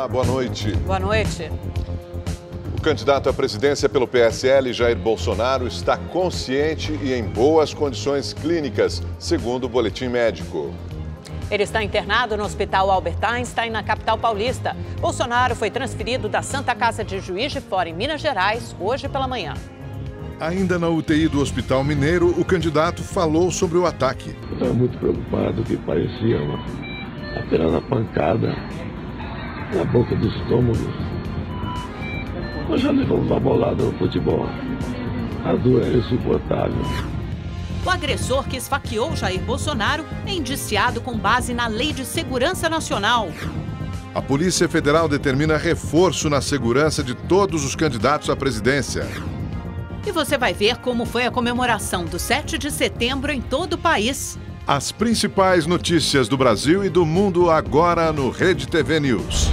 Olá, boa noite. Boa noite. O candidato à presidência pelo PSL, Jair Bolsonaro, está consciente e em boas condições clínicas, segundo o boletim médico. Ele está internado no Hospital Albert Einstein, na capital paulista. Bolsonaro foi transferido da Santa Casa de Juiz de Fora, em Minas Gerais, hoje pela manhã. Ainda na UTI do Hospital Mineiro, o candidato falou sobre o ataque. Eu estava muito preocupado, que parecia apenas uma pancada na boca do estômago. Nós já levamos uma bolada no futebol. A dor era insuportável. O agressor que esfaqueou Jair Bolsonaro é indiciado com base na Lei de Segurança Nacional. A Polícia Federal determina reforço na segurança de todos os candidatos à presidência. E você vai ver como foi a comemoração do 7 de setembro em todo o país. As principais notícias do Brasil e do mundo agora no Rede TV News.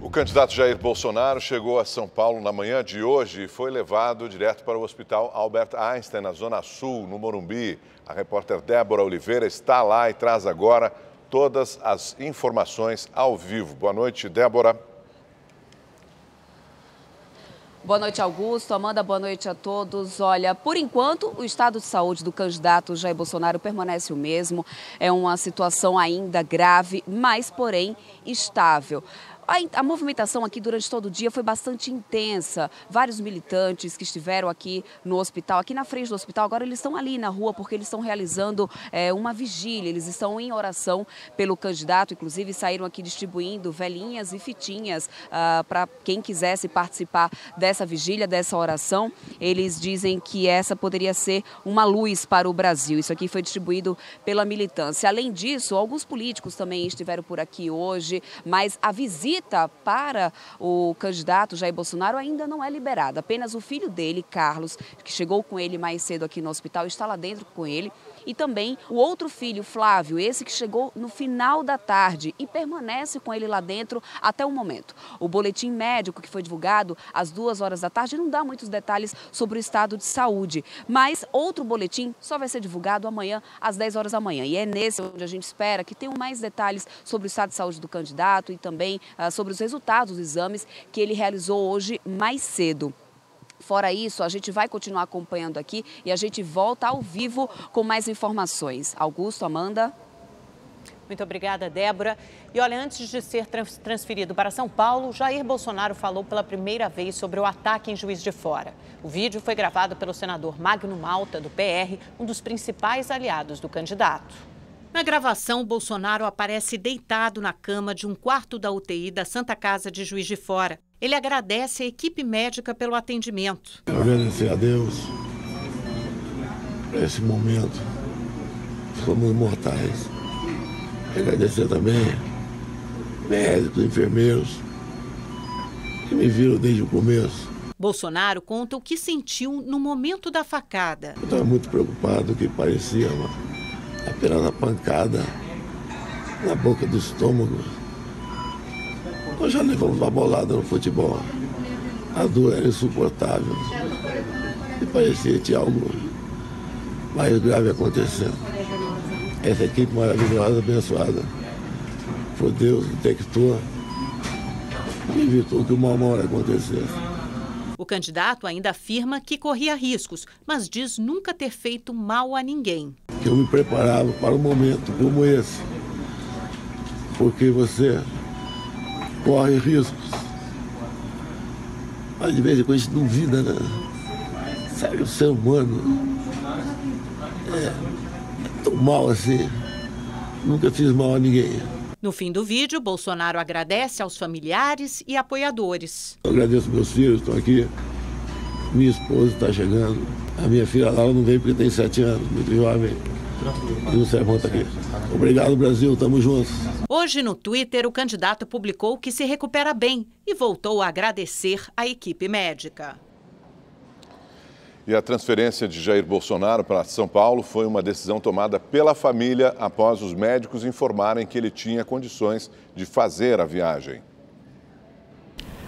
O candidato Jair Bolsonaro chegou a São Paulo na manhã de hoje e foi levado direto para o Hospital Albert Einstein, na Zona Sul, no Morumbi. A repórter Débora Oliveira está lá e traz agora todas as informações ao vivo. Boa noite, Débora. Boa noite, Augusto. Amanda, boa noite a todos. Olha, por enquanto, o estado de saúde do candidato Jair Bolsonaro permanece o mesmo. É uma situação ainda grave, mas, porém, estável. A movimentação aqui durante todo o dia foi bastante intensa. Vários militantes que estiveram aqui no hospital, aqui na frente do hospital, agora eles estão ali na rua porque eles estão realizando uma vigília. Eles estão em oração pelo candidato, inclusive saíram aqui distribuindo velhinhas e fitinhas para quem quisesse participar dessa vigília, dessa oração. Eles dizem que essa poderia ser uma luz para o Brasil. Isso aqui foi distribuído pela militância. Além disso, alguns políticos também estiveram por aqui hoje, mas a visita para o candidato Jair Bolsonaro ainda não é liberada. Apenas o filho dele, Carlos, que chegou com ele mais cedo aqui no hospital, está lá dentro com ele. E também o outro filho, Flávio, esse que chegou no final da tarde e permanece com ele lá dentro até o momento. O boletim médico que foi divulgado às 2 horas da tarde não dá muitos detalhes sobre o estado de saúde, mas outro boletim só vai ser divulgado amanhã às 10 horas da manhã. E é nesse onde a gente espera que tenham mais detalhes sobre o estado de saúde do candidato e também sobre os resultados dos exames que ele realizou hoje mais cedo. Fora isso, a gente vai continuar acompanhando aqui e a gente volta ao vivo com mais informações. Augusto, Amanda. Muito obrigada, Débora. E olha, antes de ser transferido para São Paulo, Jair Bolsonaro falou pela primeira vez sobre o ataque em Juiz de Fora. O vídeo foi gravado pelo senador Magno Malta, do PR, um dos principais aliados do candidato. Na gravação, Bolsonaro aparece deitado na cama de um quarto da UTI da Santa Casa de Juiz de Fora. Ele agradece a equipe médica pelo atendimento. Agradecer a Deus por esse momento. Somos mortais. Agradecer também médicos, enfermeiros que me viram desde o começo. Bolsonaro conta o que sentiu no momento da facada. Eu estava muito preocupado, que parecia apenas uma pancada na boca do estômago. Nós já levamos uma bolada no futebol. A dor era insuportável. E parecia que tinha algo mais grave acontecendo. Essa equipe maravilhosa, abençoada por Deus, detectou e evitou que o mau acontecesse. O candidato ainda afirma que corria riscos, mas diz nunca ter feito mal a ninguém. Eu me preparava para um momento como esse, porque você corre riscos, mas de vez em quando a gente duvida, né? Sabe, o ser humano é tão mal assim, nunca fiz mal a ninguém. No fim do vídeo, Bolsonaro agradece aos familiares e apoiadores. Eu agradeço meus filhos, estão aqui, minha esposa está chegando, a minha filha lá não veio porque tem 7 anos, muito jovem. E o Servão está aqui. Obrigado, Brasil, estamos juntos. Hoje, no Twitter, o candidato publicou que se recupera bem e voltou a agradecer a equipe médica. E a transferência de Jair Bolsonaro para São Paulo foi uma decisão tomada pela família após os médicos informarem que ele tinha condições de fazer a viagem.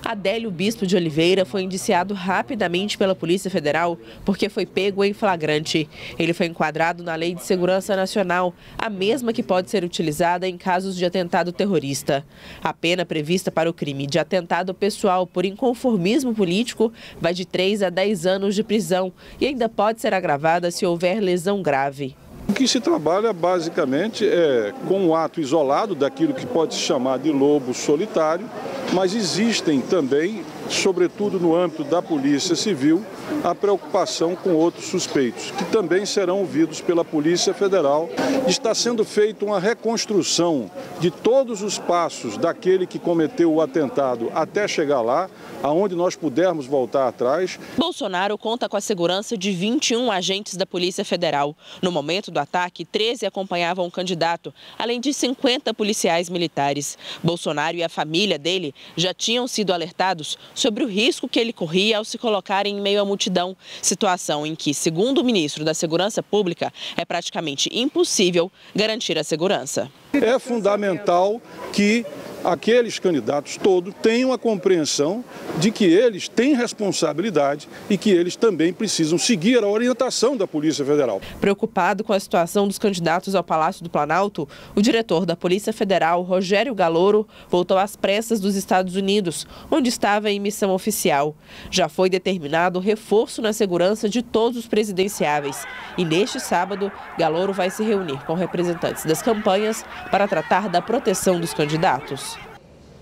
Adélio Bispo de Oliveira foi indiciado rapidamente pela Polícia Federal porque foi pego em flagrante. Ele foi enquadrado na Lei de Segurança Nacional, a mesma que pode ser utilizada em casos de atentado terrorista. A pena prevista para o crime de atentado pessoal por inconformismo político vai de 3 a 10 anos de prisão e ainda pode ser agravada se houver lesão grave. O que se trabalha basicamente é com um ato isolado daquilo que pode se chamar de lobo solitário, mas existem também, sobretudo no âmbito da Polícia Civil, a preocupação com outros suspeitos, que também serão ouvidos pela Polícia Federal. Está sendo feita uma reconstrução de todos os passos daquele que cometeu o atentado até chegar lá, aonde nós pudermos voltar atrás. Bolsonaro conta com a segurança de 21 agentes da Polícia Federal. No momento do ataque, 13 acompanhavam o candidato, além de 50 policiais militares. Bolsonaro e a família dele já tinham sido alertados sobre o risco que ele corria ao se colocar em meio à multidão, situação em que, segundo o ministro da Segurança Pública, é praticamente impossível garantir a segurança. É fundamental que aqueles candidatos todos tenham a compreensão de que eles têm responsabilidade e que eles também precisam seguir a orientação da Polícia Federal. Preocupado com a situação dos candidatos ao Palácio do Planalto, o diretor da Polícia Federal, Rogério Galouro, voltou às pressas dos Estados Unidos, onde estava em missão oficial. Já foi determinado reforço na segurança de todos os presidenciáveis. E neste sábado, Galouro vai se reunir com representantes das campanhas para tratar da proteção dos candidatos.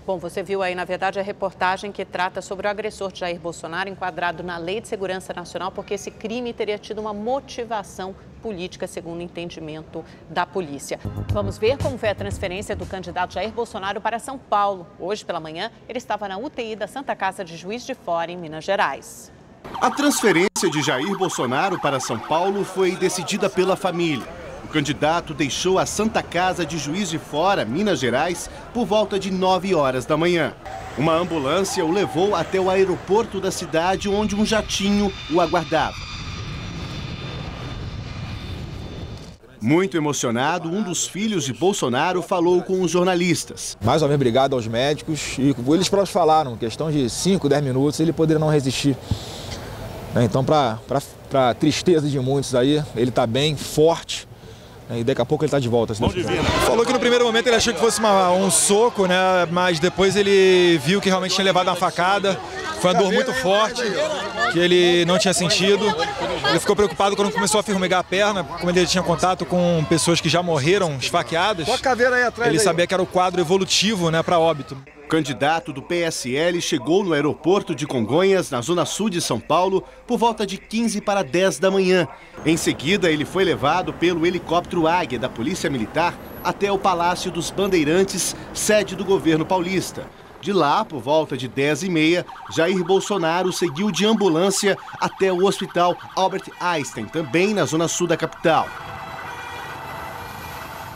Bom, você viu aí, na verdade, a reportagem que trata sobre o agressor de Jair Bolsonaro enquadrado na Lei de Segurança Nacional, porque esse crime teria tido uma motivação política, segundo o entendimento da polícia. Vamos ver como foi a transferência do candidato Jair Bolsonaro para São Paulo. Hoje pela manhã, ele estava na UTI da Santa Casa de Juiz de Fora, em Minas Gerais. A transferência de Jair Bolsonaro para São Paulo foi decidida pela família. O candidato deixou a Santa Casa de Juiz de Fora, Minas Gerais, por volta de 9 horas da manhã. Uma ambulância o levou até o aeroporto da cidade, onde um jatinho o aguardava. Muito emocionado, um dos filhos de Bolsonaro falou com os jornalistas. Mais uma vez, obrigado aos médicos. E eles próprios falaram, questão de 5, 10 minutos, ele poderia não resistir. Então, para tristeza de muitos aí, ele está bem, forte. E daqui a pouco ele está de volta. Falou que no primeiro momento ele achou que fosse um soco, né? Mas depois ele viu que realmente tinha levado uma facada. Foi uma dor muito forte, que ele não tinha sentido. Ele ficou preocupado quando começou a formigar a perna, como ele tinha contato com pessoas que já morreram esfaqueadas. Ele sabia que era o quadro evolutivo, né, para óbito. O candidato do PSL chegou no aeroporto de Congonhas, na zona sul de São Paulo, por volta de 15 para 10 da manhã. Em seguida, ele foi levado pelo helicóptero Águia da Polícia Militar até o Palácio dos Bandeirantes, sede do governo paulista. De lá, por volta de 10h30, Jair Bolsonaro seguiu de ambulância até o Hospital Albert Einstein, também na zona sul da capital.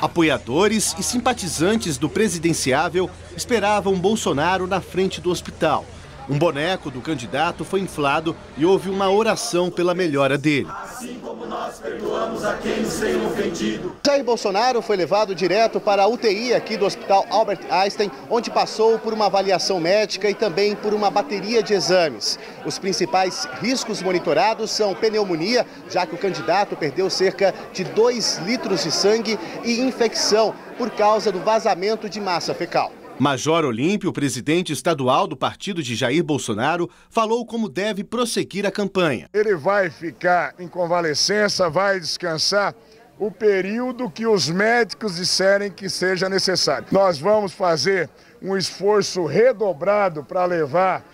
Apoiadores e simpatizantes do presidenciável esperavam Bolsonaro na frente do hospital. Um boneco do candidato foi inflado e houve uma oração pela melhora dele. Assim como nós perdoamos a quem nos tem ofendido. Jair Bolsonaro foi levado direto para a UTI aqui do Hospital Albert Einstein, onde passou por uma avaliação médica e também por uma bateria de exames. Os principais riscos monitorados são pneumonia, já que o candidato perdeu cerca de 2 litros de sangue, e infecção por causa do vazamento de massa fecal. Major Olímpio, presidente estadual do partido de Jair Bolsonaro, falou como deve prosseguir a campanha. Ele vai ficar em convalescença, vai descansar o período que os médicos disserem que seja necessário. Nós vamos fazer um esforço redobrado para levar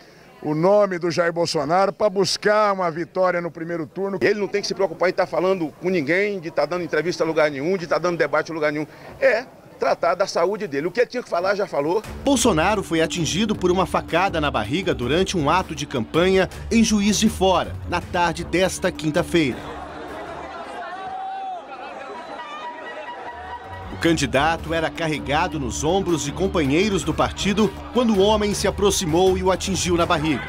o nome do Jair Bolsonaro para buscar uma vitória no primeiro turno. Ele não tem que se preocupar em estar falando com ninguém, de estar dando entrevista a lugar nenhum, de estar dando debate a lugar nenhum. Tratar da saúde dele. O que ele tinha que falar, já falou. Bolsonaro foi atingido por uma facada na barriga durante um ato de campanha em Juiz de Fora, na tarde desta quinta-feira. O candidato era carregado nos ombros de companheiros do partido quando o homem se aproximou e o atingiu na barriga.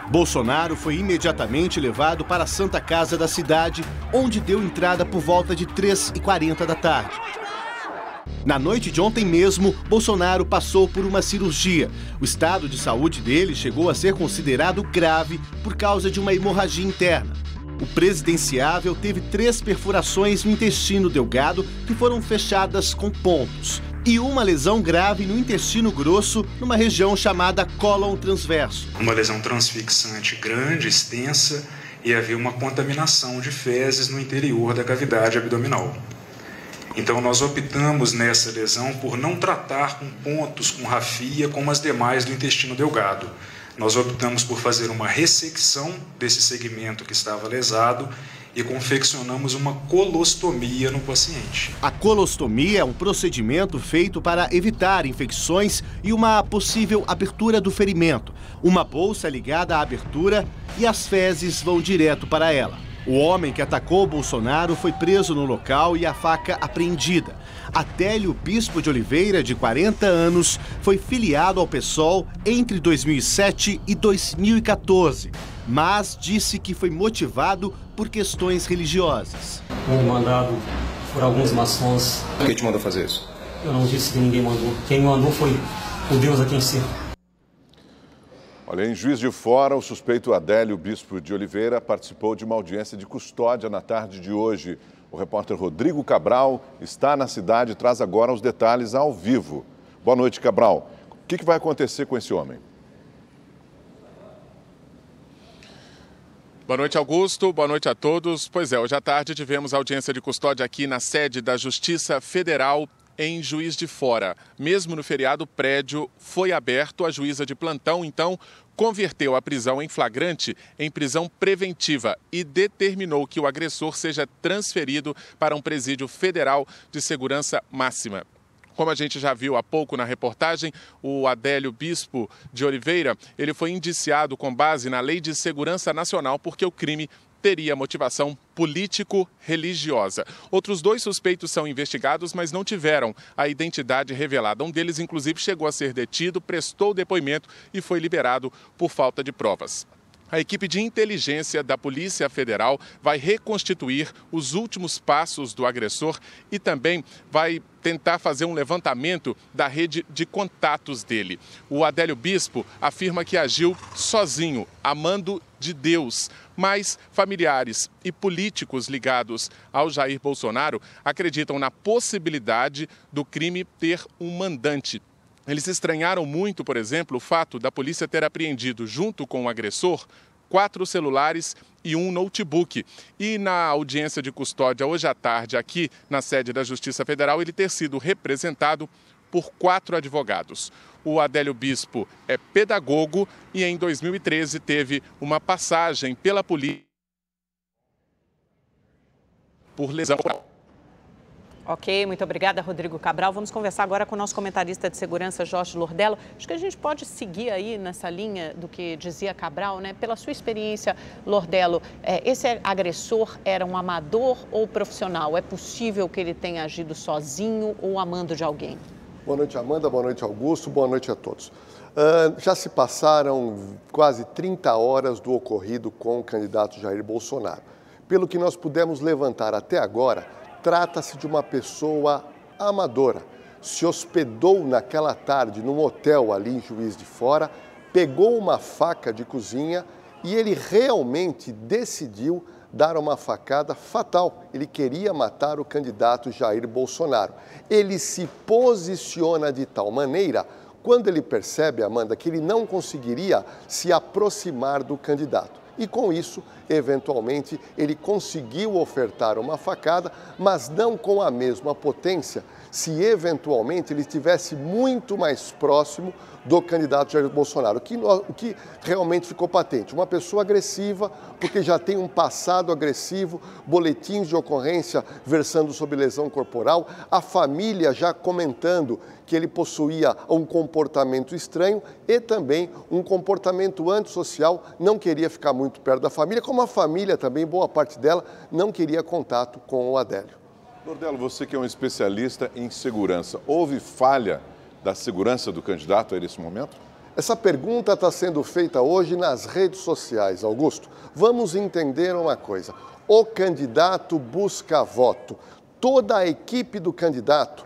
Bolsonaro foi imediatamente levado para a Santa Casa da cidade, onde deu entrada por volta de 3h40 da tarde. Na noite de ontem mesmo, Bolsonaro passou por uma cirurgia. O estado de saúde dele chegou a ser considerado grave por causa de uma hemorragia interna. O presidenciável teve 3 perfurações no intestino delgado que foram fechadas com pontos e uma lesão grave no intestino grosso, numa região chamada cólon transverso. Uma lesão transfixante grande, extensa, e havia uma contaminação de fezes no interior da cavidade abdominal. Então nós optamos nessa lesão por não tratar com pontos, com rafia, como as demais do intestino delgado. Nós optamos por fazer uma ressecção desse segmento que estava lesado e confeccionamos uma colostomia no paciente. A colostomia é um procedimento feito para evitar infecções e uma possível abertura do ferimento. Uma bolsa ligada à abertura e as fezes vão direto para ela. O homem que atacou Bolsonaro foi preso no local e a faca apreendida. Adélio Bispo de Oliveira, de 40 anos, foi filiado ao PSOL entre 2007 e 2014, mas disse que foi motivado por questões religiosas. Fui mandado por alguns maçons. Quem te mandou fazer isso? Eu não disse que ninguém mandou. Quem me mandou foi o Deus aqui em si. Olha, em Juiz de Fora, o suspeito Adélio Bispo de Oliveira participou de uma audiência de custódia na tarde de hoje. O repórter Rodrigo Cabral está na cidade e traz agora os detalhes ao vivo. Boa noite, Cabral. O que vai acontecer com esse homem? Boa noite, Augusto. Boa noite a todos. Pois é, hoje à tarde tivemos audiência de custódia aqui na sede da Justiça Federal em Juiz de Fora. Mesmo no feriado, o prédio foi aberto. A juíza de plantão, então, converteu a prisão em flagrante em prisão preventiva e determinou que o agressor seja transferido para um presídio federal de segurança máxima. Como a gente já viu há pouco na reportagem, o Adélio Bispo de Oliveira, ele foi indiciado com base na Lei de Segurança Nacional porque o crime teria motivação político-religiosa. Outros 2 suspeitos são investigados, mas não tiveram a identidade revelada. Um deles, inclusive, chegou a ser detido, prestou depoimento e foi liberado por falta de provas. A equipe de inteligência da Polícia Federal vai reconstituir os últimos passos do agressor e também vai tentar fazer um levantamento da rede de contatos dele. O Adélio Bispo afirma que agiu sozinho, a mando de Deus, mas familiares e políticos ligados ao Jair Bolsonaro acreditam na possibilidade do crime ter um mandante. Eles estranharam muito, por exemplo, o fato da polícia ter apreendido, junto com o agressor, 4 celulares e um notebook. E na audiência de custódia hoje à tarde, aqui na sede da Justiça Federal, ele ter sido representado por 4 advogados. O Adélio Bispo é pedagogo e em 2013 teve uma passagem pela polícia por lesão. Ok, muito obrigada, Rodrigo Cabral. Vamos conversar agora com o nosso comentarista de segurança, Jorge Lordello. Acho que a gente pode seguir aí nessa linha do que dizia Cabral, né? Pela sua experiência, Lordello, esse agressor era um amador ou profissional? É possível que ele tenha agido sozinho ou a mando de alguém? Boa noite, Amanda. Boa noite, Augusto. Boa noite a todos. Já se passaram quase 30 horas do ocorrido com o candidato Jair Bolsonaro. Pelo que nós pudemos levantar até agora, trata-se de uma pessoa amadora. Se hospedou naquela tarde num hotel ali em Juiz de Fora, pegou uma faca de cozinha e ele realmente decidiu dar uma facada fatal. Ele queria matar o candidato Jair Bolsonaro. Ele se posiciona de tal maneira, quando ele percebe, Amanda, que ele não conseguiria se aproximar do candidato. E com isso, eventualmente, ele conseguiu ofertar uma facada, mas não com a mesma potência, se eventualmente ele estivesse muito mais próximo do candidato Jair Bolsonaro. O que realmente ficou patente? Uma pessoa agressiva, porque já tem um passado agressivo, boletins de ocorrência versando sobre lesão corporal, a família já comentando que ele possuía um comportamento estranho e também um comportamento antissocial, não queria ficar muito perto da família, como a família também, boa parte dela, não queria contato com o Adélio. Lordello, você que é um especialista em segurança, houve falha da segurança do candidato aí nesse momento? Essa pergunta está sendo feita hoje nas redes sociais, Augusto. Vamos entender uma coisa. O candidato busca voto. Toda a equipe do candidato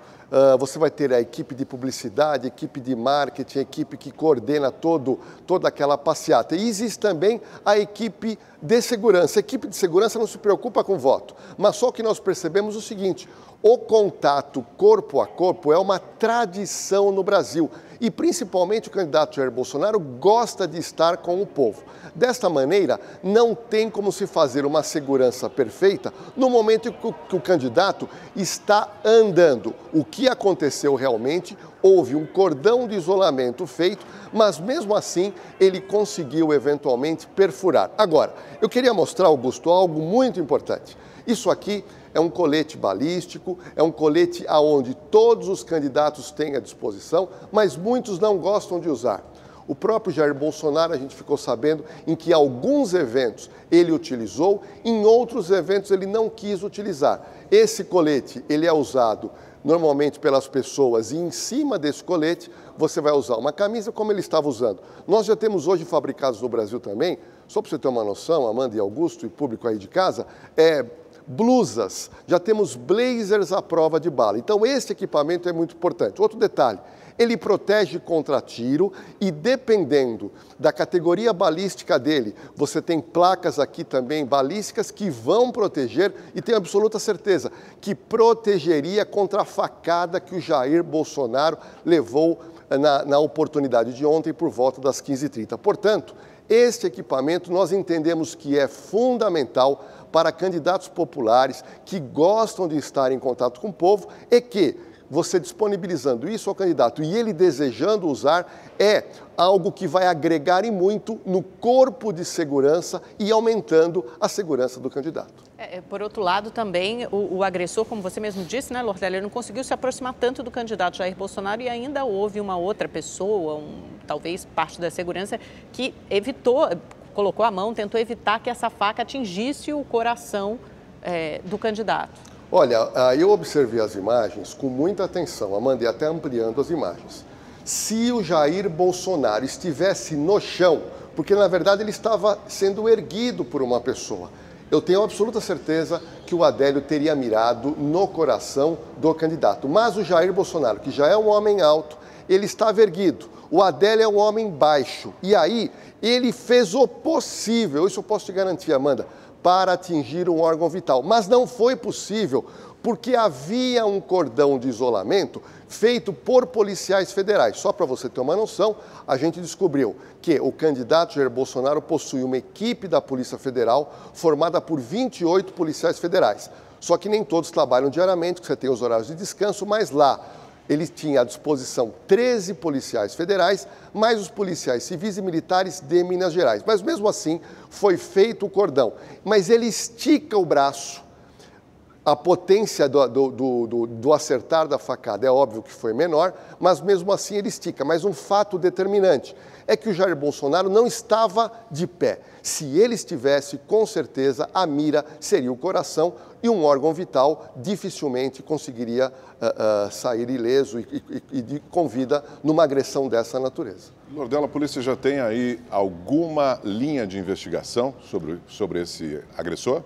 Você vai ter a equipe de publicidade, a equipe de marketing, a equipe que coordena toda aquela passeata. E existe também a equipe de segurança. A equipe de segurança não se preocupa com voto, mas só que nós percebemos o seguinte: o contato corpo a corpo é uma tradição no Brasil. E principalmente o candidato Jair Bolsonaro gosta de estar com o povo. Desta maneira, não tem como se fazer uma segurança perfeita no momento que o candidato está andando. O que aconteceu realmente? Houve um cordão de isolamento feito, mas mesmo assim ele conseguiu eventualmente perfurar. Agora, eu queria mostrar, Augusto, algo muito importante. Isso aqui é um colete balístico, é um colete aonde todos os candidatos têm à disposição, mas muitos não gostam de usar. O próprio Jair Bolsonaro, a gente ficou sabendo em que alguns eventos ele utilizou, em outros eventos ele não quis utilizar. Esse colete, ele é usado normalmente pelas pessoas e em cima desse colete você vai usar uma camisa como ele estava usando. Nós já temos hoje fabricados no Brasil também, só para você ter uma noção, Amanda e Augusto e público aí de casa, blusas, já temos blazers à prova de bala. Então esse equipamento é muito importante. Outro detalhe, ele protege contra tiro e dependendo da categoria balística dele, você tem placas aqui também balísticas que vão proteger e tenho absoluta certeza que protegeria contra a facada que o Jair Bolsonaro levou na oportunidade de ontem por volta das 15h30. Portanto, este equipamento nós entendemos que é fundamental para candidatos populares que gostam de estar em contato com o povo e que você disponibilizando isso ao candidato e ele desejando usar é algo que vai agregar e muito no corpo de segurança e aumentando a segurança do candidato. Por outro lado, também, o agressor, como você mesmo disse, né, Lordelli, ele não conseguiu se aproximar tanto do candidato Jair Bolsonaro e ainda houve uma outra pessoa, talvez parte da segurança, que evitou, colocou a mão, tentou evitar que essa faca atingisse o coração do candidato. Olha, eu observei as imagens com muita atenção, Amanda, e até ampliando as imagens. Se o Jair Bolsonaro estivesse no chão, porque na verdade ele estava sendo erguido por uma pessoa, eu tenho absoluta certeza que o Adélio teria mirado no coração do candidato. Mas o Jair Bolsonaro, que já é um homem alto, ele estava erguido. O Adélio é um homem baixo. E aí, ele fez o possível, isso eu posso te garantir, Amanda, para atingir um órgão vital. Mas não foi possível porque havia um cordão de isolamento feito por policiais federais. Só para você ter uma noção, a gente descobriu que o candidato Jair Bolsonaro possui uma equipe da Polícia Federal formada por 28 policiais federais. Só que nem todos trabalham diariamente, você tem os horários de descanso, mas lá ele tinha à disposição 13 policiais federais, mais os policiais civis e militares de Minas Gerais. Mas mesmo assim, foi feito o cordão. Mas ele estica o braço, a potência do acertar da facada é óbvio que foi menor, mas mesmo assim ele estica. Mas um fato determinante é que o Jair Bolsonaro não estava de pé. Se ele estivesse, com certeza, a mira seria o coração e um órgão vital dificilmente conseguiria sair ileso e com vida numa agressão dessa natureza. Lordelli, a polícia já tem aí alguma linha de investigação sobre esse agressor?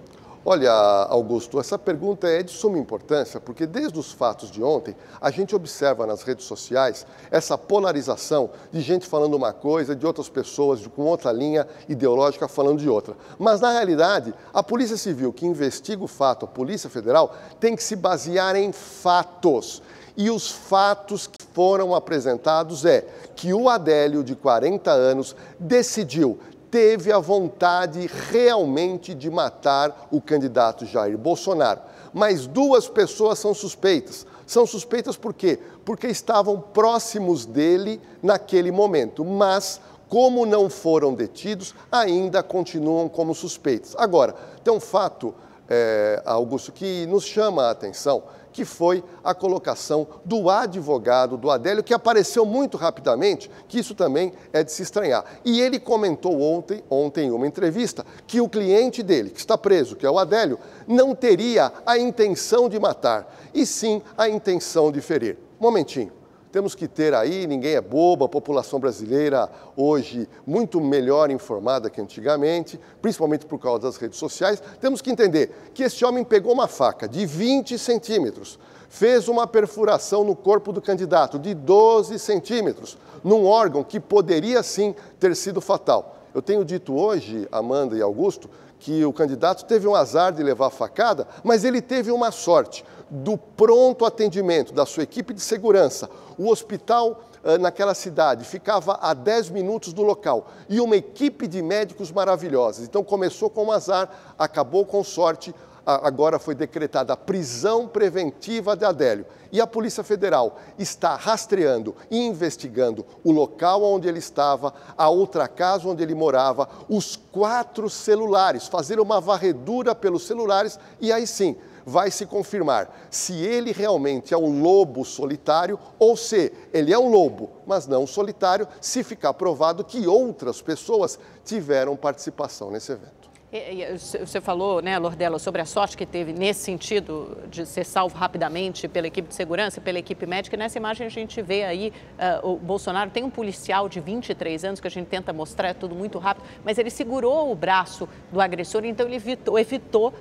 Olha, Augusto, essa pergunta é de suma importância, porque desde os fatos de ontem, a gente observa nas redes sociais essa polarização de gente falando uma coisa, de outras pessoas com outra linha ideológica falando de outra. Mas, na realidade, a Polícia Civil que investiga o fato, a Polícia Federal, tem que se basear em fatos. E os fatos que foram apresentados é que o Adélio, de 40 anos, teve a vontade realmente de matar o candidato Jair Bolsonaro. Mas duas pessoas são suspeitas. São suspeitas por quê? Porque estavam próximos dele naquele momento. Mas, como não foram detidos, ainda continuam como suspeitos. Agora, tem um fato, Augusto, que nos chama a atenção, que foi a colocação do advogado do Adélio, que apareceu muito rapidamente, que isso também é de se estranhar. E ele comentou ontem em uma entrevista que o cliente dele, que está preso, que é o Adélio, não teria a intenção de matar, e sim a intenção de ferir. Um momentinho. temos que ter aí, ninguém é bobo, a população brasileira hoje muito melhor informada que antigamente, principalmente por causa das redes sociais. Temos que entender que esse homem pegou uma faca de 20 centímetros, fez uma perfuração no corpo do candidato de 12 centímetros, num órgão que poderia sim ter sido fatal. Eu tenho dito hoje, Amanda e Augusto, que o candidato teve um azar de levar a facada, mas ele teve uma sorte do pronto atendimento da sua equipe de segurança. O hospital naquela cidade ficava a 10 minutos do local e uma equipe de médicos maravilhosa. Então começou com um azar, acabou com sorte. Agora foi decretada a prisão preventiva de Adélio. E a Polícia Federal está rastreando e investigando o local onde ele estava, a outra casa onde ele morava, os 4 celulares, fazer uma varredura pelos celulares e aí sim vai se confirmar se ele realmente é um lobo solitário ou se ele é um lobo, mas não solitário, se ficar provado que outras pessoas tiveram participação nesse evento. Você falou, né, Lordelo, sobre a sorte que teve nesse sentido de ser salvo rapidamente pela equipe de segurança, pela equipe médica. E nessa imagem a gente vê aí o Bolsonaro tem um policial de 23 anos que a gente tenta mostrar, é tudo muito rápido, mas ele segurou o braço do agressor, então ele evitou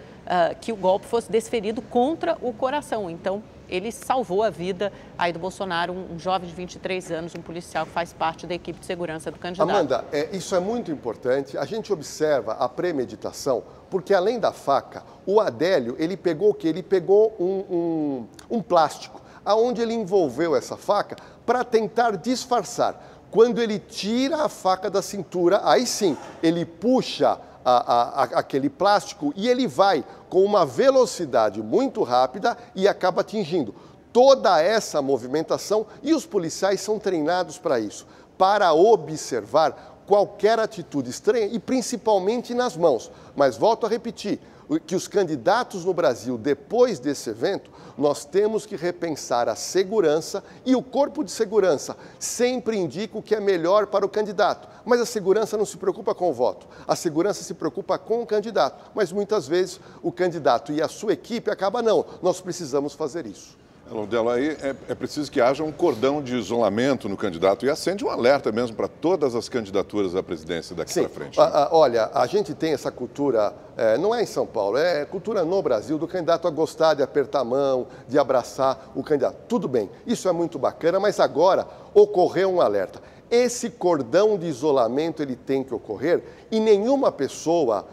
que o golpe fosse desferido contra o coração. Então ele salvou a vida aí do Bolsonaro, um jovem de 23 anos, um policial que faz parte da equipe de segurança do candidato. Amanda, isso é muito importante. A gente observa a premeditação, porque além da faca, o Adélio, ele pegou o quê? Ele pegou um plástico, aonde ele envolveu essa faca para tentar disfarçar. Quando ele tira a faca da cintura, aí sim, ele puxa aquele plástico e ele vai com uma velocidade muito rápida e acaba atingindo toda essa movimentação e os policiais são treinados para isso, para observar qualquer atitude estranha e principalmente nas mãos. Mas volto a repetir, que os candidatos no Brasil, depois desse evento, nós temos que repensar a segurança e o corpo de segurança sempre indica o que é melhor para o candidato. Mas a segurança não se preocupa com o voto, a segurança se preocupa com o candidato. Mas muitas vezes o candidato e a sua equipe acabam, não, nós precisamos fazer isso. Lordelo, aí é preciso que haja um cordão de isolamento no candidato e acende um alerta mesmo para todas as candidaturas à presidência daqui para frente. Né? Olha, a gente tem essa cultura, não é em São Paulo, é cultura no Brasil, do candidato a gostar de apertar a mão, de abraçar o candidato. Tudo bem, isso é muito bacana, mas agora ocorreu um alerta. Esse cordão de isolamento ele tem que ocorrer e nenhuma pessoa,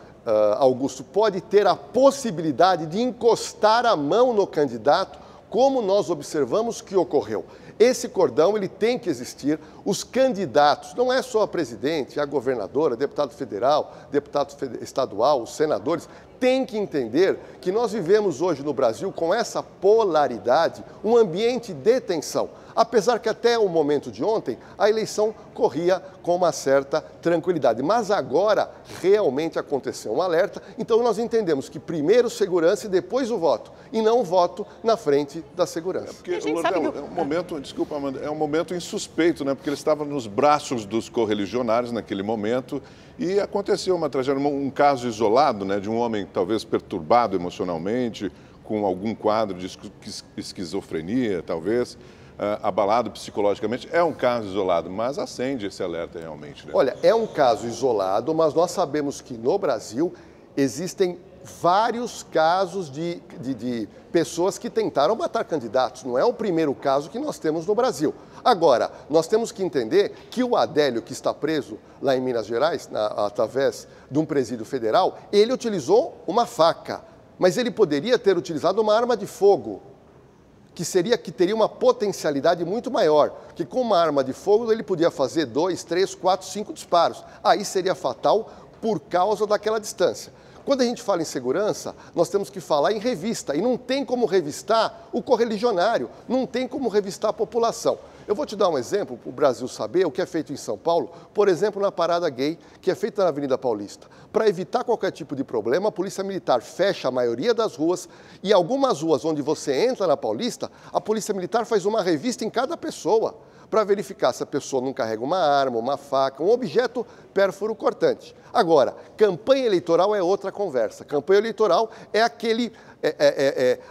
Augusto, pode ter a possibilidade de encostar a mão no candidato como nós observamos que ocorreu. Esse cordão ele tem que existir, os candidatos, não é só a presidente, a governadora, deputado federal, deputado estadual, os senadores, têm que entender que nós vivemos hoje no Brasil com essa polaridade, um ambiente de tensão. Apesar que até o momento de ontem, a eleição corria com uma certa tranquilidade. Mas agora realmente aconteceu um alerta, então nós entendemos que primeiro segurança e depois o voto, e não o voto na frente da segurança. Porque, Lordelo, é um momento, desculpa, Amanda, é um momento insuspeito, né? Porque ele estava nos braços dos correligionários naquele momento e aconteceu uma tragédia, um caso isolado, né? De um homem talvez perturbado emocionalmente, com algum quadro de esquizofrenia, talvez, abalado psicologicamente. É um caso isolado, mas acende esse alerta realmente. Né? Olha, é um caso isolado, mas nós sabemos que no Brasil existem vários casos de pessoas que tentaram matar candidatos. Não é o primeiro caso que nós temos no Brasil. Agora, nós temos que entender que o Adélio, que está preso lá em Minas Gerais, através de um presídio federal, ele utilizou uma faca, mas ele poderia ter utilizado uma arma de fogo, que teria uma potencialidade muito maior, que com uma arma de fogo ele podia fazer 2, 3, 4, 5 disparos. Aí seria fatal por causa daquela distância. Quando a gente fala em segurança, nós temos que falar em revista, e não tem como revistar o correligionário, não tem como revistar a população. Eu vou te dar um exemplo para o Brasil saber o que é feito em São Paulo, por exemplo, na parada gay, que é feita na Avenida Paulista. Para evitar qualquer tipo de problema, a Polícia Militar fecha a maioria das ruas e algumas ruas onde você entra na Paulista, a Polícia Militar faz uma revista em cada pessoa para verificar se a pessoa não carrega uma arma, uma faca, um objeto pérfuro cortante. Agora, campanha eleitoral é outra conversa. Campanha eleitoral é aquele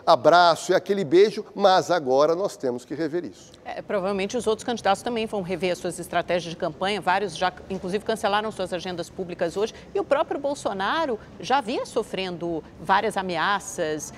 abraço, é aquele beijo, mas agora nós temos que rever isso. Provavelmente os outros candidatos também vão rever as suas estratégias de campanha, vários já, inclusive, cancelaram suas agendas públicas hoje, e o próprio Bolsonaro já vinha sofrendo várias ameaças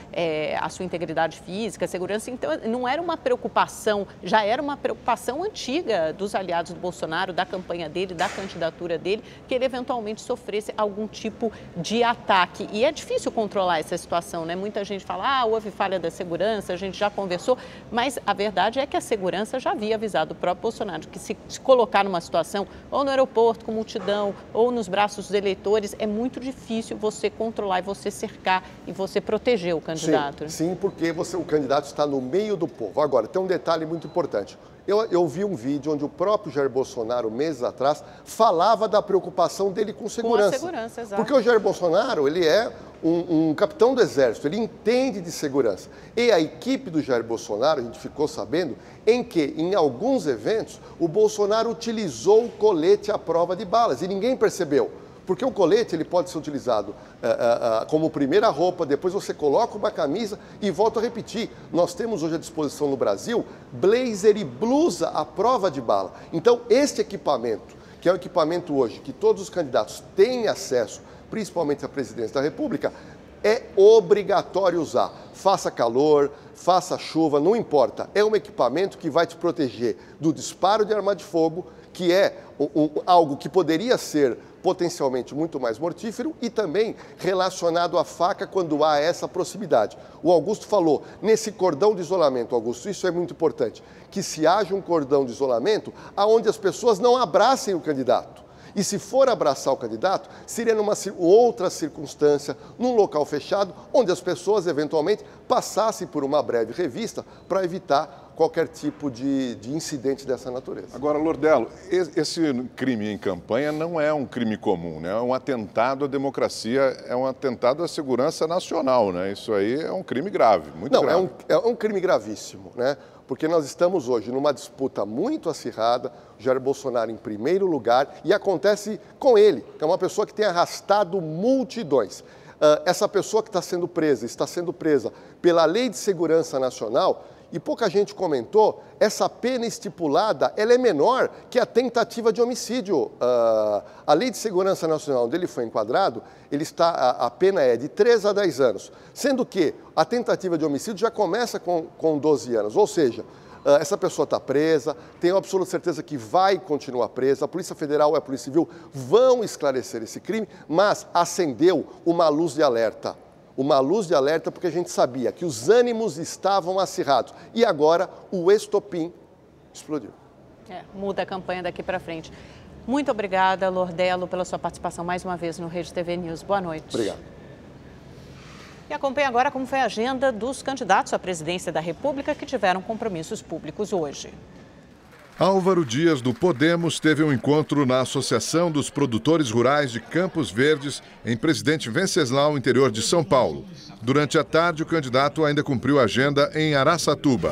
à sua integridade física, segurança, então não era uma preocupação, já era uma preocupação antiga dos aliados do Bolsonaro, da campanha dele, da candidatura dele, que ele eventualmente sofresse algum tipo de ataque. E é difícil controlar essa situação, né? Muita gente fala, houve falha da segurança, a gente já conversou, mas a verdade é que a segurança já havia avisado o próprio Bolsonaro que se colocar numa situação, ou no aeroporto com multidão, ou nos braços dos eleitores, é muito difícil você controlar e você cercar e você proteger o candidato. Sim, porque o candidato está no meio do povo. Agora, tem um detalhe muito importante. Eu vi um vídeo onde o próprio Jair Bolsonaro, meses atrás, falava da preocupação dele com segurança. Com a segurança, exato. Porque o Jair Bolsonaro, ele é um capitão do Exército, ele entende de segurança. E a equipe do Jair Bolsonaro, a gente ficou sabendo, em que, em alguns eventos, o Bolsonaro utilizou o colete à prova de balas e ninguém percebeu. Porque o colete ele pode ser utilizado como primeira roupa, depois você coloca uma camisa e volto a repetir. Nós temos hoje à disposição no Brasil blazer e blusa à prova de bala. Então, este equipamento, que é um equipamento hoje que todos os candidatos têm acesso, principalmente a presidência da República, é obrigatório usar. Faça calor, faça chuva, não importa. É um equipamento que vai te proteger do disparo de arma de fogo, que é algo que poderia ser potencialmente muito mais mortífero e também relacionado à faca quando há essa proximidade. O Augusto falou, nesse cordão de isolamento, Augusto, isso é muito importante, que se haja um cordão de isolamento onde as pessoas não abracem o candidato. E se for abraçar o candidato, seria numa outra circunstância, num local fechado, onde as pessoas eventualmente passassem por uma breve revista para evitar qualquer tipo de incidente dessa natureza. Agora, Lordelo, esse crime em campanha não é um crime comum, né? É um atentado à democracia, é um atentado à segurança nacional, né? Isso aí é um crime grave, muito grave. É um crime gravíssimo, né? Porque nós estamos hoje numa disputa muito acirrada, Jair Bolsonaro em primeiro lugar, e acontece com ele, que é uma pessoa que tem arrastado multidões. Essa pessoa que está sendo presa pela Lei de Segurança Nacional, e pouca gente comentou, essa pena estipulada ela é menor que a tentativa de homicídio. A Lei de Segurança Nacional, onde ele foi enquadrado, a pena é de 3 a 10 anos, sendo que a tentativa de homicídio já começa com 12 anos, ou seja, essa pessoa está presa, tenho absoluta certeza que vai continuar presa, a Polícia Federal e a Polícia Civil vão esclarecer esse crime, mas acendeu uma luz de alerta. Uma luz de alerta porque a gente sabia que os ânimos estavam acirrados. E agora o estopim explodiu. Muda a campanha daqui para frente. Muito obrigada, Lordelo, pela sua participação mais uma vez no Rede TV News. Boa noite. Obrigado. E acompanhe agora como foi a agenda dos candidatos à presidência da República que tiveram compromissos públicos hoje. Álvaro Dias, do Podemos, teve um encontro na Associação dos Produtores Rurais de Campos Verdes, em Presidente Venceslau, interior de São Paulo. Durante a tarde, o candidato ainda cumpriu a agenda em Araçatuba.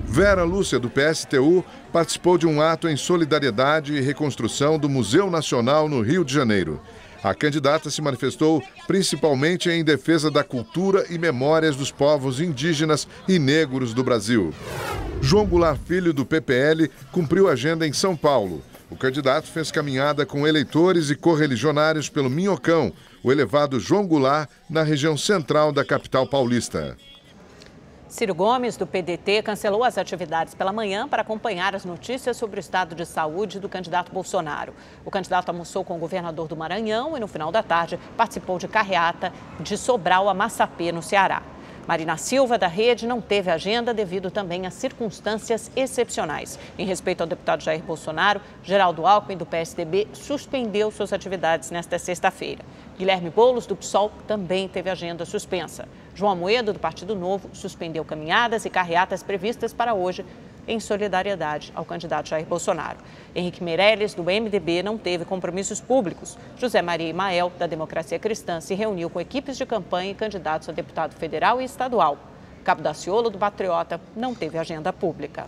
Vera Lúcia, do PSTU, participou de um ato em solidariedade e reconstrução do Museu Nacional no Rio de Janeiro. A candidata se manifestou principalmente em defesa da cultura e memórias dos povos indígenas e negros do Brasil. João Goulart Filho, do PPL, cumpriu a agenda em São Paulo. O candidato fez caminhada com eleitores e correligionários pelo Minhocão, o elevado João Goulart, na região central da capital paulista. Ciro Gomes, do PDT, cancelou as atividades pela manhã para acompanhar as notícias sobre o estado de saúde do candidato Bolsonaro. O candidato almoçou com o governador do Maranhão e, no final da tarde, participou de carreata de Sobral a Massapê, no Ceará. Marina Silva, da Rede, não teve agenda devido também a circunstâncias excepcionais. Em respeito ao deputado Jair Bolsonaro, Geraldo Alckmin, do PSDB, suspendeu suas atividades nesta sexta-feira. Guilherme Boulos, do PSOL, também teve agenda suspensa. João Amoedo, do Partido Novo, suspendeu caminhadas e carreatas previstas para hoje, em solidariedade ao candidato Jair Bolsonaro. Henrique Meirelles, do MDB, não teve compromissos públicos. José Maria Imael, da Democracia Cristã, se reuniu com equipes de campanha e candidatos a deputado federal e estadual. Cabo Daciolo, do Patriota, não teve agenda pública.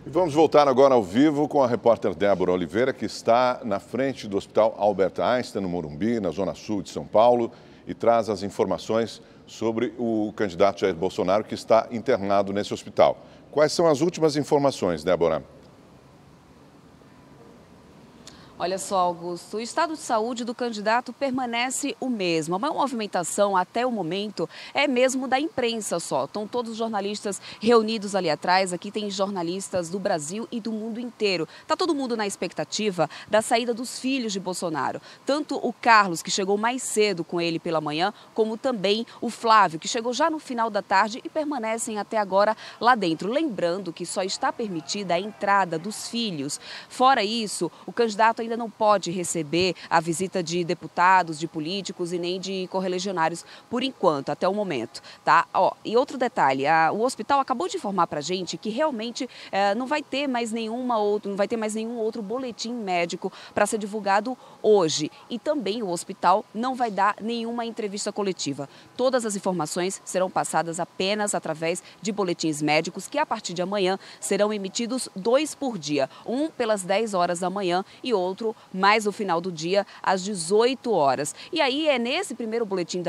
E vamos voltar agora ao vivo com a repórter Débora Oliveira, que está na frente do Hospital Albert Einstein, no Morumbi, na zona sul de São Paulo, e traz as informações sobre o candidato Jair Bolsonaro, que está internado nesse hospital. Quais são as últimas informações, Débora? Olha só, Augusto, o estado de saúde do candidato permanece o mesmo. A maior movimentação até o momento é mesmo da imprensa só. Estão todos os jornalistas reunidos ali atrás. Aqui tem jornalistas do Brasil e do mundo inteiro. Está todo mundo na expectativa da saída dos filhos de Bolsonaro. Tanto o Carlos, que chegou mais cedo com ele pela manhã, como também o Flávio, que chegou já no final da tarde e permanecem até agora lá dentro. Lembrando que só está permitida a entrada dos filhos. Fora isso, o candidato ainda não pode receber a visita de deputados, de políticos e nem de correligionários por enquanto, até o momento, tá? E outro detalhe, o hospital acabou de informar pra gente que realmente não vai ter mais nenhum outro boletim médico para ser divulgado hoje. E também o hospital não vai dar nenhuma entrevista coletiva. Todas as informações serão passadas apenas através de boletins médicos que a partir de amanhã serão emitidos 2 por dia, um pelas 10 horas da manhã e outro mais no final do dia, às 18 horas. E aí é nesse primeiro boletim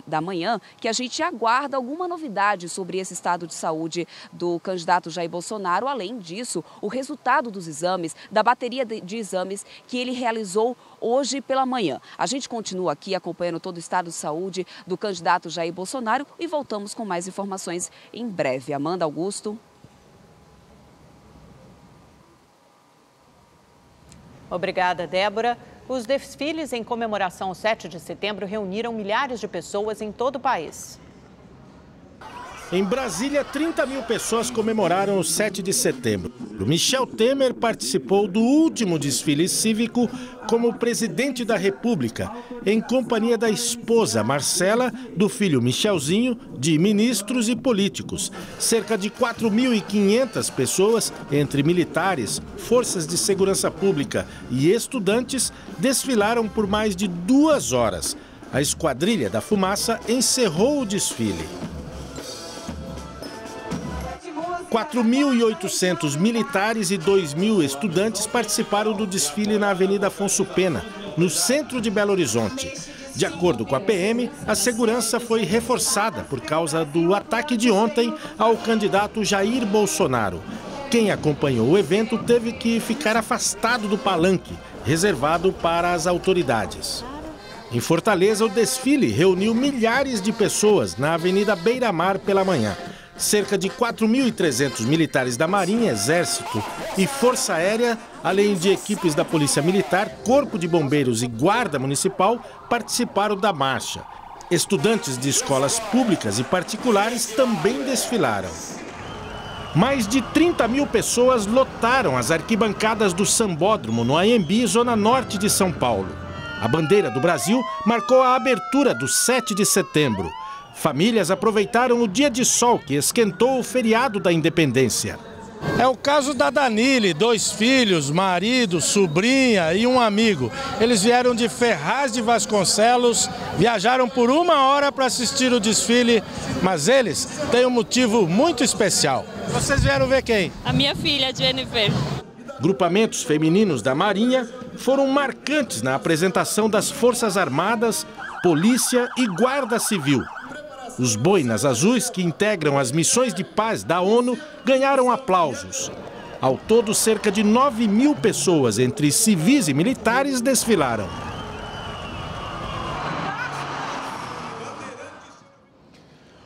da manhã que a gente aguarda alguma novidade sobre esse estado de saúde do candidato Jair Bolsonaro. Além disso, o resultado dos exames, da bateria de exames que ele realizou hoje pela manhã. A gente continua aqui acompanhando todo o estado de saúde do candidato Jair Bolsonaro e voltamos com mais informações em breve. Amanda, Augusto. Obrigada, Débora. Os desfiles em comemoração ao 7 de setembro reuniram milhares de pessoas em todo o país. Em Brasília, 30 mil pessoas comemoraram o 7 de setembro. Michel Temer participou do último desfile cívico como presidente da República, em companhia da esposa Marcela, do filho Michelzinho, de ministros e políticos. Cerca de 4.500 pessoas, entre militares, forças de segurança pública e estudantes, desfilaram por mais de 2 horas. A Esquadrilha da Fumaça encerrou o desfile. 4.800 militares e 2.000 estudantes participaram do desfile na Avenida Afonso Pena, no centro de Belo Horizonte. De acordo com a PM, a segurança foi reforçada por causa do ataque de ontem ao candidato Jair Bolsonaro. Quem acompanhou o evento teve que ficar afastado do palanque, reservado para as autoridades. Em Fortaleza, o desfile reuniu milhares de pessoas na Avenida Beira-Mar pela manhã. Cerca de 4.300 militares da Marinha, Exército e Força Aérea, além de equipes da Polícia Militar, Corpo de Bombeiros e Guarda Municipal, participaram da marcha. Estudantes de escolas públicas e particulares também desfilaram. Mais de 30 mil pessoas lotaram as arquibancadas do Sambódromo, no Anhembi, zona norte de São Paulo. A bandeira do Brasil marcou a abertura do 7 de setembro. Famílias aproveitaram o dia de sol que esquentou o feriado da independência. É o caso da Danile, 2 filhos, marido, sobrinha e um amigo. Eles vieram de Ferraz de Vasconcelos, viajaram por 1 hora para assistir o desfile, mas eles têm um motivo muito especial. Vocês vieram ver quem? A minha filha, Jennifer. Grupamentos femininos da Marinha foram marcantes na apresentação das Forças Armadas, Polícia e Guarda Civil. Os boinas azuis, que integram as missões de paz da ONU, ganharam aplausos. Ao todo, cerca de 9.000 pessoas, entre civis e militares, desfilaram.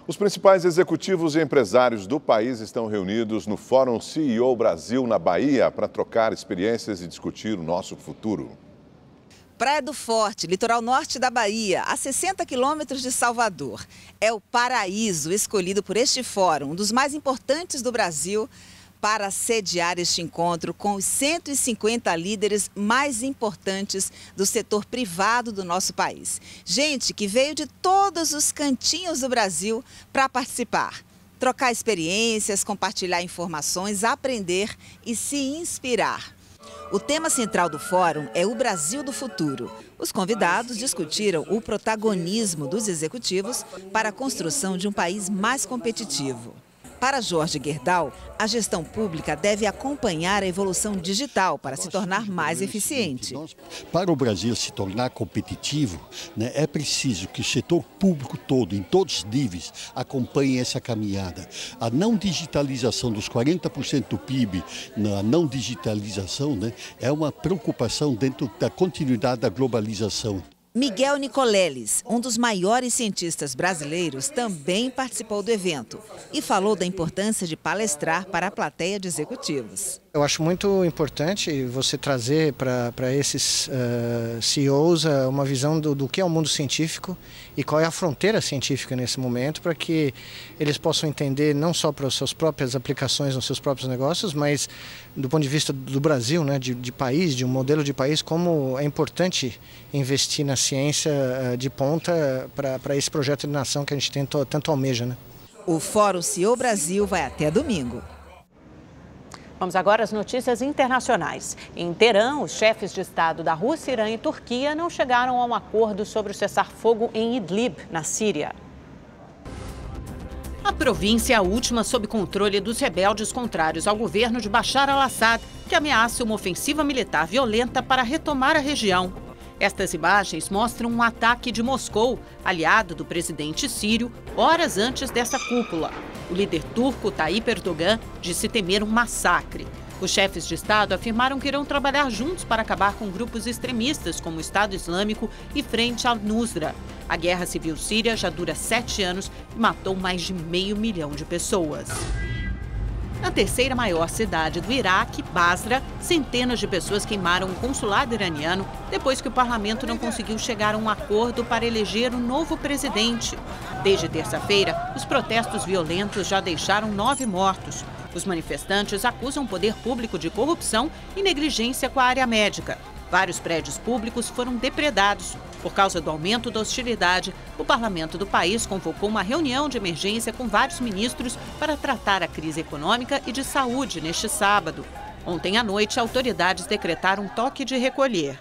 Os principais executivos e empresários do país estão reunidos no Fórum CEO Brasil, na Bahia, para trocar experiências e discutir o nosso futuro. Praia do Forte, litoral norte da Bahia, a 60 quilômetros de Salvador. É o paraíso escolhido por este fórum, um dos mais importantes do Brasil, para sediar este encontro com os 150 líderes mais importantes do setor privado do nosso país. Gente que veio de todos os cantinhos do Brasil para participar, trocar experiências, compartilhar informações, aprender e se inspirar. O tema central do fórum é o Brasil do futuro. Os convidados discutiram o protagonismo dos executivos para a construção de um país mais competitivo. Para Jorge Gerdau, a gestão pública deve acompanhar a evolução digital para se tornar mais eficiente. Para o Brasil se tornar competitivo, né, é preciso que o setor público todo, em todos os níveis, acompanhe essa caminhada. A não digitalização dos 40% do PIB, a não digitalização, né, é uma preocupação dentro da continuidade da globalização. Miguel Nicoleles, um dos maiores cientistas brasileiros, também participou do evento e falou da importância de palestrar para a plateia de executivos. Eu acho muito importante você trazer para esses CEOs uma visão do que é o mundo científico e qual é a fronteira científica nesse momento, para que eles possam entender não só para as suas próprias aplicações nos seus próprios negócios, mas do ponto de vista do Brasil, né, de país, de um modelo de país, como é importante investir na ciência de ponta para esse projeto de nação que a gente tanto almeja, né? O Fórum CEO Brasil vai até domingo. Vamos agora às notícias internacionais. Em Teherã, os chefes de Estado da Rússia, Irã e Turquia não chegaram a um acordo sobre o cessar-fogo em Idlib, na Síria. A província é a última sob controle dos rebeldes contrários ao governo de Bashar al-Assad, que ameaça uma ofensiva militar violenta para retomar a região. Estas imagens mostram um ataque de Moscou, aliado do presidente sírio, horas antes dessa cúpula. O líder turco, Tayyip Erdogan, disse temer um massacre. Os chefes de Estado afirmaram que irão trabalhar juntos para acabar com grupos extremistas como o Estado Islâmico e Frente al-Nusra. A guerra civil síria já dura 7 anos e matou mais de 500 mil de pessoas. Na terceira maior cidade do Iraque, Basra, centenas de pessoas queimaram um consulado iraniano depois que o parlamento não conseguiu chegar a um acordo para eleger um novo presidente. Desde terça-feira, os protestos violentos já deixaram 9 mortos. Os manifestantes acusam o poder público de corrupção e negligência com a área médica. Vários prédios públicos foram depredados. Por causa do aumento da hostilidade, o parlamento do país convocou uma reunião de emergência com vários ministros para tratar a crise econômica e de saúde neste sábado. Ontem à noite, autoridades decretaram um toque de recolher.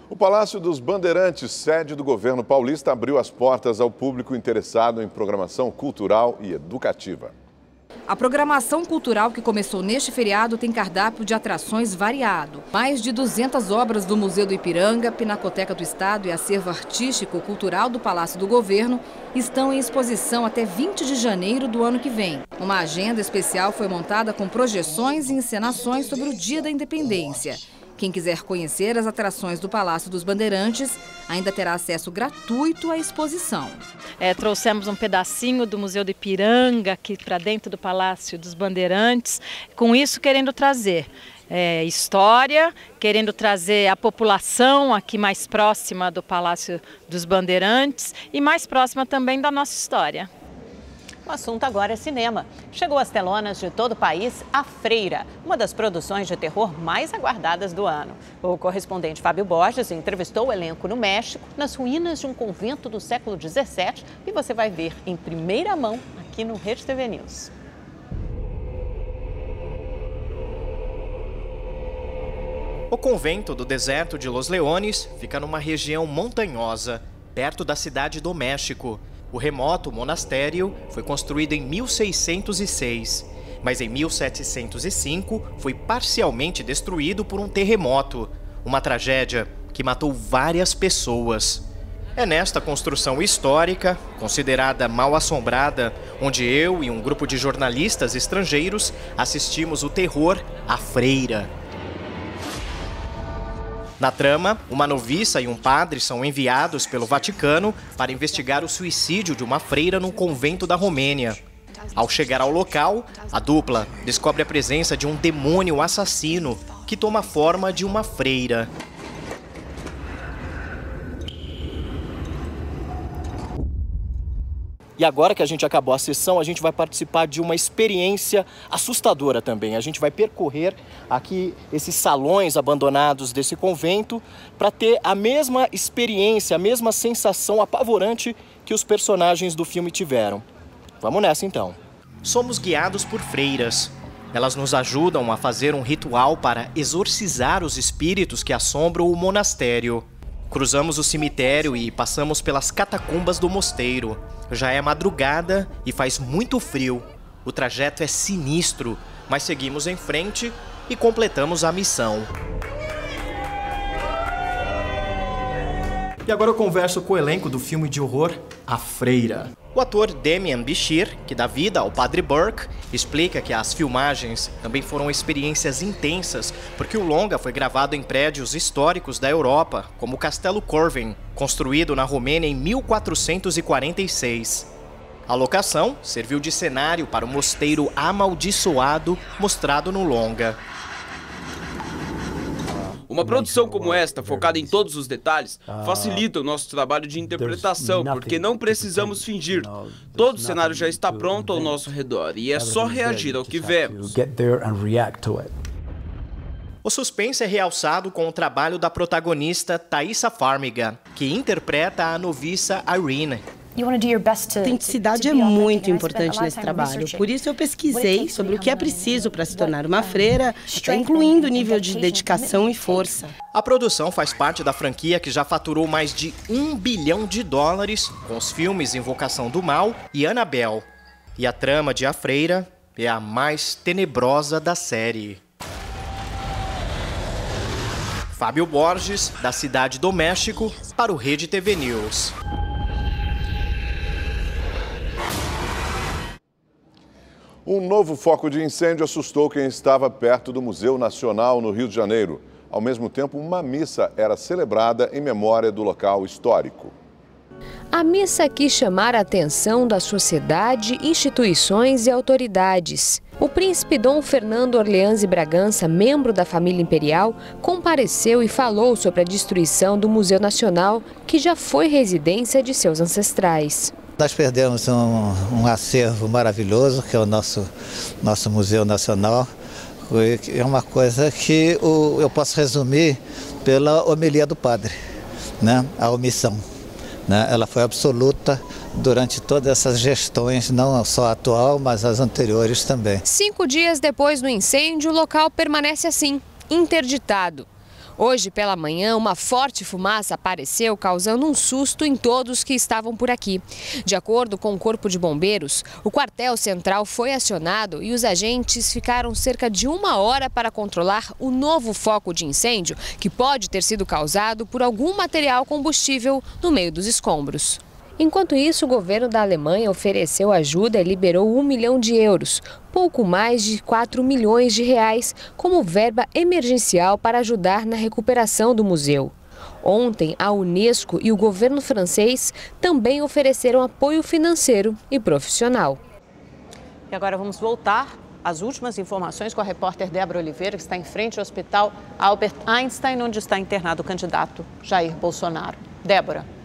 O Palácio dos Bandeirantes, sede do governo paulista, abriu as portas ao público interessado em programação cultural e educativa. A programação cultural que começou neste feriado tem cardápio de atrações variado. Mais de 200 obras do Museu do Ipiranga, Pinacoteca do Estado e Acervo Artístico-Cultural do Palácio do Governo estão em exposição até 20 de janeiro do ano que vem. Uma agenda especial foi montada com projeções e encenações sobre o Dia da Independência. Quem quiser conhecer as atrações do Palácio dos Bandeirantes ainda terá acesso gratuito à exposição. Trouxemos um pedacinho do Museu do Ipiranga aqui para dentro do Palácio dos Bandeirantes, com isso querendo trazer história, querendo trazer a população aqui mais próxima do Palácio dos Bandeirantes e mais próxima também da nossa história. O assunto agora é cinema. Chegou às telonas de todo o país A Freira, uma das produções de terror mais aguardadas do ano. O correspondente Fábio Borges entrevistou o elenco no México, nas ruínas de um convento do século XVII, e você vai ver em primeira mão aqui no Rede TV News. O convento do deserto de Los Leones fica numa região montanhosa, perto da cidade do México. O remoto monastério foi construído em 1606, mas em 1705 foi parcialmente destruído por um terremoto, uma tragédia que matou várias pessoas. É nesta construção histórica, considerada mal assombrada, onde eu e um grupo de jornalistas estrangeiros assistimos o terror A Freira. Na trama, uma noviça e um padre são enviados pelo Vaticano para investigar o suicídio de uma freira num convento da Romênia. Ao chegar ao local, a dupla descobre a presença de um demônio assassino que toma a forma de uma freira. E agora que a gente acabou a sessão, a gente vai participar de uma experiência assustadora também. A gente vai percorrer aqui esses salões abandonados desse convento para ter a mesma experiência, a mesma sensação apavorante que os personagens do filme tiveram. Vamos nessa então. Somos guiados por freiras. Elas nos ajudam a fazer um ritual para exorcizar os espíritos que assombram o monastério. Cruzamos o cemitério e passamos pelas catacumbas do mosteiro. Já é madrugada e faz muito frio. O trajeto é sinistro, mas seguimos em frente e completamos a missão. E agora eu converso com o elenco do filme de horror A Freira. O ator Demian Bichir, que dá vida ao Padre Burke, explica que as filmagens também foram experiências intensas, porque o longa foi gravado em prédios históricos da Europa, como o Castelo Corvin, construído na Romênia em 1446. A locação serviu de cenário para o mosteiro amaldiçoado mostrado no longa. Uma produção como esta, focada em todos os detalhes, facilita o nosso trabalho de interpretação, porque não precisamos fingir. Todo o cenário já está pronto ao nosso redor e é só reagir ao que vemos. O suspense é realçado com o trabalho da protagonista Thaisa Farmiga, que interpreta a noviça Irene. Autenticidade é muito importante nesse trabalho, por isso eu pesquisei sobre o que é preciso para se tornar uma freira, até incluindo o nível de dedicação e força. A produção faz parte da franquia que já faturou mais de $1 bilhão, com os filmes Invocação do Mal e Annabelle. E a trama de A Freira é a mais tenebrosa da série. Fábio Borges, da Cidade do México, para o Rede TV News. Um novo foco de incêndio assustou quem estava perto do Museu Nacional, no Rio de Janeiro. Ao mesmo tempo, uma missa era celebrada em memória do local histórico. A missa quis chamar a atenção da sociedade, instituições e autoridades. O príncipe Dom Fernando Orleans e Bragança, membro da família imperial, compareceu e falou sobre a destruição do Museu Nacional, que já foi residência de seus ancestrais. Nós perdemos um acervo maravilhoso, que é o nosso Museu Nacional. É uma coisa que eu posso resumir pela homilia do padre, né? A omissão, né? Ela foi absoluta durante todas essas gestões, não só a atual, mas as anteriores também. 5 dias depois do incêndio, o local permanece assim, interditado. Hoje, pela manhã, uma forte fumaça apareceu, causando um susto em todos que estavam por aqui. De acordo com o Corpo de Bombeiros, o quartel central foi acionado e os agentes ficaram cerca de 1 hora para controlar o novo foco de incêndio, que pode ter sido causado por algum material combustível no meio dos escombros. Enquanto isso, o governo da Alemanha ofereceu ajuda e liberou €1 milhão, pouco mais de R$4 milhões, como verba emergencial para ajudar na recuperação do museu. Ontem, a Unesco e o governo francês também ofereceram apoio financeiro e profissional. E agora vamos voltar às últimas informações com a repórter Débora Oliveira, que está em frente ao Hospital Albert Einstein, onde está internado o candidato Jair Bolsonaro. Débora.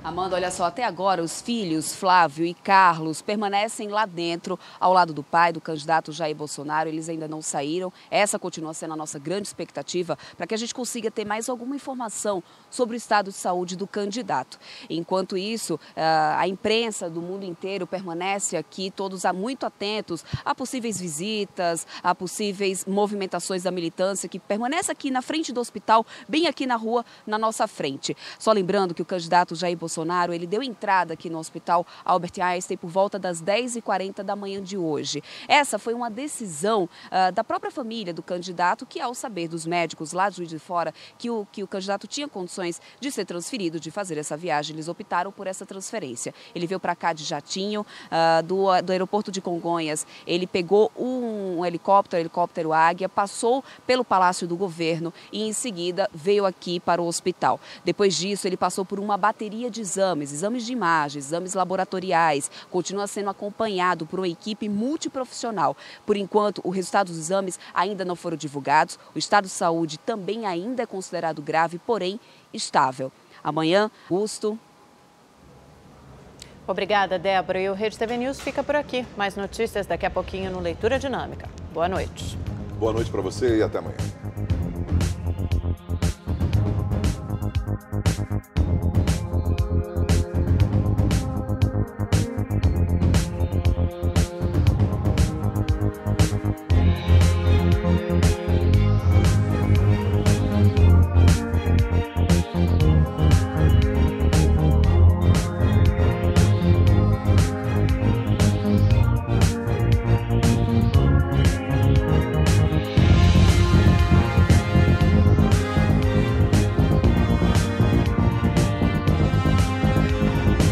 Amanda, olha só, até agora os filhos Flávio e Carlos permanecem lá dentro, ao lado do pai, do candidato Jair Bolsonaro. Eles ainda não saíram. Essa continua sendo a nossa grande expectativa para que a gente consiga ter mais alguma informação sobre o estado de saúde do candidato. Enquanto isso, a imprensa do mundo inteiro permanece aqui, todos muito atentos a possíveis visitas, a possíveis movimentações da militância, que permanece aqui na frente do hospital, bem aqui na rua, na nossa frente. Só lembrando que o candidato Jair Bolsonaro, ele deu entrada aqui no Hospital Albert Einstein por volta das 10h40 da manhã de hoje. Essa foi uma decisão da própria família do candidato, que ao saber dos médicos lá de Juiz de Fora que o candidato tinha condições de ser transferido, de fazer essa viagem, eles optaram por essa transferência. Ele veio para cá de jatinho, do aeroporto de Congonhas, ele pegou um helicóptero Águia, passou pelo Palácio do Governo e em seguida veio aqui para o hospital. Depois disso, ele passou por uma bateria de exames de imagens, exames laboratoriais, continua sendo acompanhado por uma equipe multiprofissional. Por enquanto, o resultado dos exames ainda não foram divulgados, o estado de saúde também ainda é considerado grave, porém estável. Amanhã, Augusto. Obrigada, Débora. E o Rede TV News fica por aqui. Mais notícias daqui a pouquinho no Leitura Dinâmica. Boa noite. Boa noite para você e até amanhã.